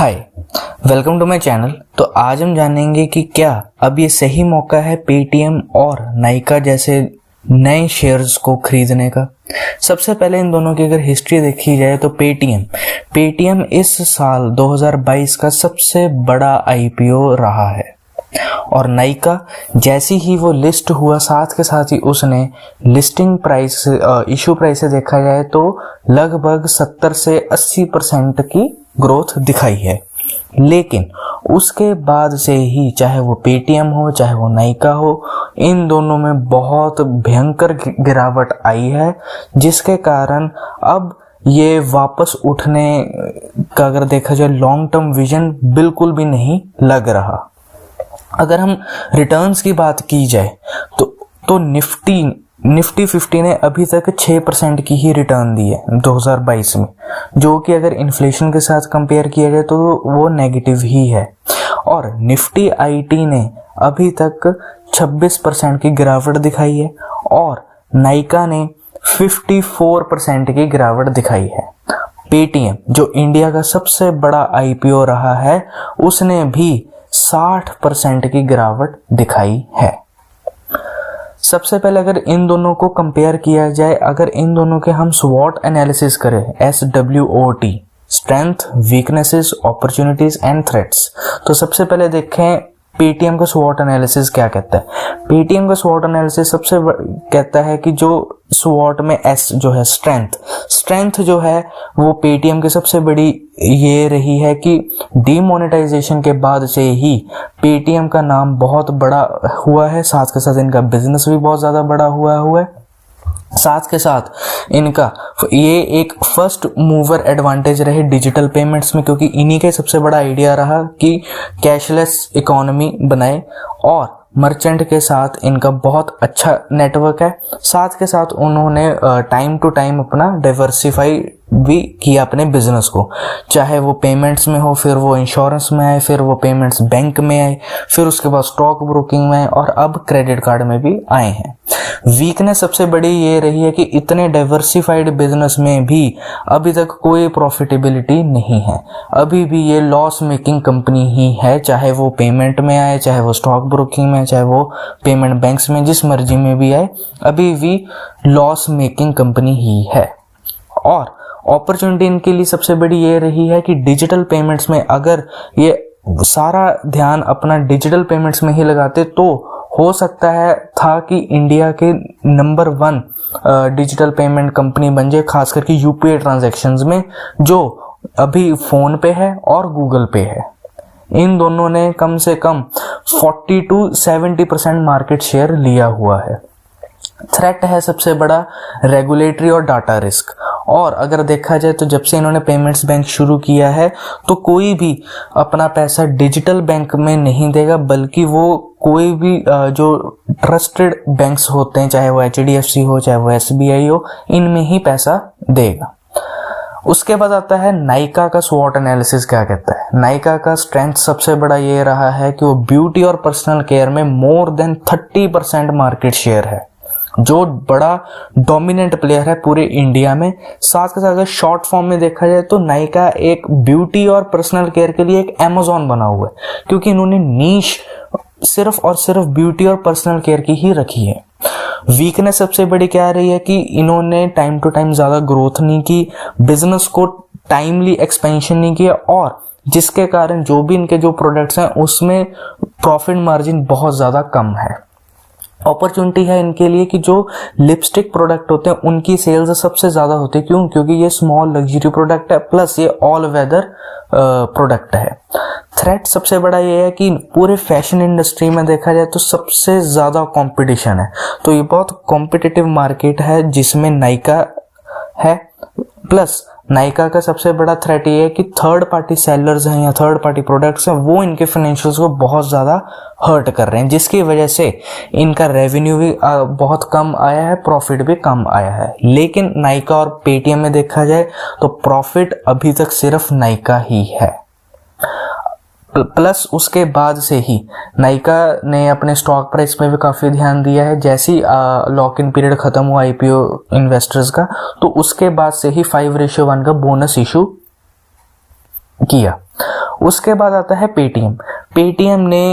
Hi, welcome to my channel. तो आज हम जानेंगे कि क्या अब ये सही मौका है पेटीएम और नाइका जैसे नए शेयर्स को खरीदने का। सबसे पहले इन दोनों की अगर हिस्ट्री देखी जाए तो पेटीएम इस साल 2022 का सबसे बड़ा आईपीओ रहा है और नाइका जैसी ही वो लिस्ट हुआ साथ के साथ ही उसने लिस्टिंग प्राइस इशू प्राइस से देखा जाए तो लगभग 70 से 80% की ग्रोथ दिखाई है। लेकिन उसके बाद से ही चाहे वो पेटीएम हो चाहे वो नाइका हो, इन दोनों में बहुत भयंकर गिरावट आई है, जिसके कारण अब ये वापस उठने का अगर देखा जाए लॉन्ग टर्म विजन बिल्कुल भी नहीं लग रहा। अगर हम रिटर्न्स की बात की जाए तो निफ्टी 50 ने अभी तक 6% की ही रिटर्न दी है 2022 में, जो कि अगर इन्फ्लेशन के साथ कंपेयर किया जाए तो वो नेगेटिव ही है। और निफ्टी आईटी ने अभी तक 26% की गिरावट दिखाई है और नाइका ने 54% की गिरावट दिखाई है। पेटीएम जो इंडिया का सबसे बड़ा आईपीओ रहा है, उसने भी 60% की गिरावट दिखाई है। सबसे पहले अगर इन दोनों को कंपेयर किया जाए, अगर इन दोनों के हम स्वॉट एनालिसिस करें, SWOT, strength, weaknesses, opportunities and threats, तो सबसे पहले देखें पेटीएम का स्वॉट एनालिसिस क्या कहता है। पेटीएम का स्वॉट एनालिसिस सबसे कहता है कि जो स्वॉट में S जो है स्ट्रेंथ जो है वो पेटीएम की सबसे बड़ी ये रही है कि डीमोनेटाइजेशन के बाद से ही पेटीएम का नाम बहुत बड़ा हुआ है, साथ के साथ इनका बिजनेस भी बहुत ज्यादा बड़ा हुआ है। साथ के साथ इनका ये एक फर्स्ट मूवर एडवांटेज रहे डिजिटल पेमेंट्स में, क्योंकि इन्हीं का सबसे बड़ा आइडिया रहा कि कैशलेस इकोनॉमी बनाए और मर्चेंट के साथ इनका बहुत अच्छा नेटवर्क है। साथ के साथ उन्होंने टाइम टू टाइम अपना डाइवर्सिफाई भी किया अपने बिजनेस को, चाहे वो पेमेंट्स में हो, फिर वो इंश्योरेंस में आए, फिर वो पेमेंट्स बैंक में आए, फिर उसके बाद स्टॉक ब्रोकिंग में आए और अब क्रेडिट कार्ड में भी आए हैं। वीकनेस सबसे बड़ी ये रही है कि इतने डाइवर्सिफाइड बिजनेस में भी अभी तक कोई प्रॉफिटेबिलिटी नहीं है, अभी भी ये लॉस मेकिंग कंपनी ही है, चाहे वो पेमेंट में आए, चाहे वो स्टॉक ब्रोकिंग में, चाहे वो पेमेंट बैंक्स में, जिस मर्जी में भी आए, अभी भी लॉस मेकिंग कंपनी ही है। और अपॉर्चुनिटी इनके लिए सबसे बड़ी ये रही है कि डिजिटल पेमेंट्स में अगर ये सारा ध्यान अपना डिजिटल पेमेंट्स में ही लगाते तो हो सकता है था कि इंडिया के नंबर 1 डिजिटल पेमेंट कंपनी बन जाए, खास करके यूपीआई ट्रांजैक्शंस में, जो अभी फोन पे है और गूगल पे है। इन दोनों ने कम से कम 40 to 70% मार्केट शेयर लिया हुआ है। थ्रेट है सबसे बड़ा रेगुलेटरी और डाटा रिस्क। और अगर देखा जाए तो जब से इन्होंने पेमेंट्स बैंक शुरू किया है तो कोई भी अपना पैसा डिजिटल बैंक में नहीं देगा, बल्कि वो कोई भी जो ट्रस्टेड बैंक्स होते हैं, चाहे वो HDFC हो चाहे वो SBI हो, इनमें ही पैसा देगा। उसके बाद आता है नाइका का स्वॉट एनालिसिस क्या कहता है। नाइका का स्ट्रेंथ सबसे बड़ा ये रहा है कि वो ब्यूटी और पर्सनल केयर में मोर देन 30% मार्केट शेयर है, जो बड़ा डोमिनेंट प्लेयर है पूरे इंडिया में। साथ के साथ अगर शॉर्ट फॉर्म में देखा जाए तो नाइका एक ब्यूटी और पर्सनल केयर के लिए एक Amazon बना हुआ है, क्योंकि इन्होंने नीश सिर्फ और सिर्फ ब्यूटी और पर्सनल केयर की ही रखी है। वीकनेस सबसे बड़ी क्या रही है कि इन्होंने टाइम टू टाइम ज्यादा ग्रोथ नहीं की, बिजनेस को टाइमली एक्सपेंशन नहीं किया, और जिसके कारण जो भी इनके जो प्रोडक्ट्स हैं उसमें प्रॉफिट मार्जिन बहुत ज्यादा कम है। अपॉर्चुनिटी है इनके लिए कि जो लिपस्टिक प्रोडक्ट होते हैं उनकी सेल्स सबसे ज्यादा होती है। क्यों? क्योंकि ये स्मॉल लग्जरी प्रोडक्ट है, प्लस ये ऑल वेदर प्रोडक्ट है। थ्रेट सबसे बड़ा ये है कि पूरे फैशन इंडस्ट्री में देखा जाए तो सबसे ज्यादा कंपटीशन है, तो ये बहुत कॉम्पिटिटिव मार्केट है जिसमें नाइका है। प्लस नाइका का सबसे बड़ा थ्रेट ये है कि थर्ड पार्टी सेलर्स हैं या थर्ड पार्टी प्रोडक्ट्स हैं, वो इनके फाइनेंशियल्स को बहुत ज्यादा हर्ट कर रहे हैं, जिसकी वजह से इनका रेवेन्यू भी बहुत कम आया है, प्रॉफिट भी कम आया है। लेकिन नाइका और पेटीएम में देखा जाए तो प्रॉफिट अभी तक सिर्फ नाइका ही है। प्लस उसके बाद से ही नाइका ने अपने स्टॉक प्राइस पे भी काफी ध्यान दिया है। जैसे ही लॉक इन पीरियड खत्म हुआ आईपीओ इन्वेस्टर्स का, तो उसके बाद से ही 5:1 का बोनस इशू किया। उसके बाद आता है पेटीएम। पेटीएम ने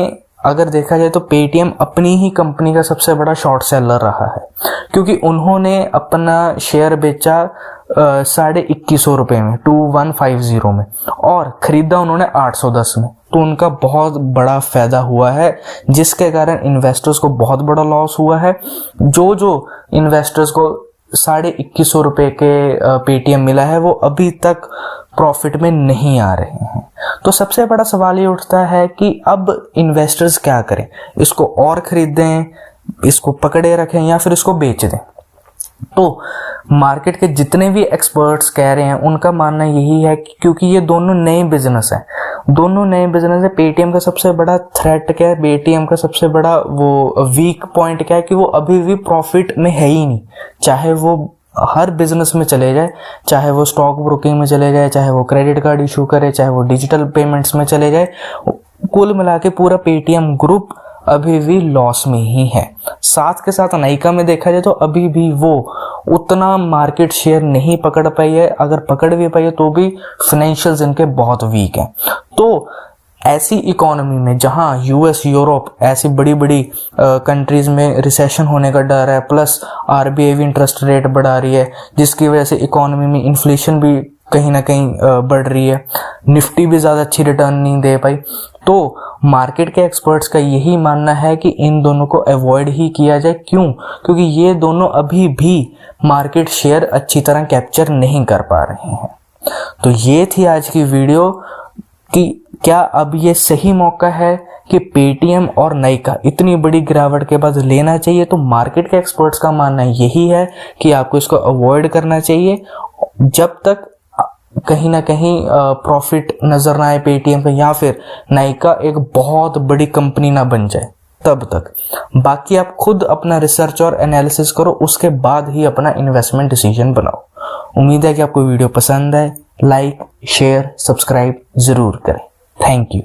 अगर देखा जाए तो पेटीएम अपनी ही कंपनी का सबसे बड़ा शॉर्ट सेलर रहा है, क्योंकि उन्होंने अपना शेयर बेचा 2150 रुपये में 2150 में, और खरीदा उन्होंने 810 में। तो उनका बहुत बड़ा फायदा हुआ है, जिसके कारण इन्वेस्टर्स को बहुत बड़ा लॉस हुआ है। जो इन्वेस्टर्स को 2150 रुपये के पेटीएम मिला है, वो अभी तक प्रॉफिट में नहीं आ रहे हैं। तो सबसे बड़ा सवाल ये उठता है कि अब इन्वेस्टर्स क्या करें, इसको और खरीदें, इसको पकड़े रखें, या फिर इसको बेच दें। तो मार्केट के जितने भी एक्सपर्ट्स कह रहे हैं उनका मानना यही है कि क्योंकि ये दोनों नए बिजनेस हैं, दोनों नए बिजनेस है। पेटीएम का सबसे बड़ा थ्रेट क्या है, पेटीएम का सबसे बड़ा वो वीक पॉइंट क्या है कि वो अभी भी प्रॉफिट में है ही नहीं। चाहे वो हर बिजनेस में चले जाए, चाहे वो स्टॉक ब्रोकिंग में चले जाए, चाहे वो क्रेडिट कार्ड इशू करे, चाहे वो डिजिटल पेमेंट्स में चले जाए, कुल मिला के पूरा पेटीएम ग्रुप अभी भी लॉस में ही है। साथ के साथ नाइका में देखा जाए तो अभी भी वो उतना मार्केट शेयर नहीं पकड़ पाई है, अगर पकड़ भी पाई है तो भी फाइनेंशियल्स इनके बहुत वीक हैं। तो ऐसी इकोनॉमी में जहां यूएस, यूरोप, ऐसी बड़ी बड़ी कंट्रीज में रिसेशन होने का डर है, प्लस आरबीआई भी इंटरेस्ट रेट बढ़ा रही है, जिसकी वजह से इकोनॉमी में इन्फ्लेशन भी कहीं ना कहीं बढ़ रही है, निफ्टी भी ज़्यादा अच्छी रिटर्न नहीं दे पाई। तो मार्केट के एक्सपर्ट्स का यही मानना है कि इन दोनों को अवॉइड ही किया जाए। क्यों? क्योंकि ये दोनों अभी भी मार्केट शेयर अच्छी तरह कैप्चर नहीं कर पा रहे हैं। तो ये थी आज की वीडियो कि क्या अब ये सही मौका है कि पेटीएम और नाइका इतनी बड़ी गिरावट के बाद लेना चाहिए। तो मार्केट के एक्सपर्ट्स का मानना यही है कि आपको इसको अवॉइड करना चाहिए जब तक कहीं ना कहीं प्रॉफिट नजर ना आए पेटीएम का, या फिर नाइका एक बहुत बड़ी कंपनी ना बन जाए तब तक। बाकी आप खुद अपना रिसर्च और एनालिसिस करो, उसके बाद ही अपना इन्वेस्टमेंट डिसीजन बनाओ। उम्मीद है कि आपको वीडियो पसंद आए। लाइक, शेयर, सब्सक्राइब जरूर करें। Thank you.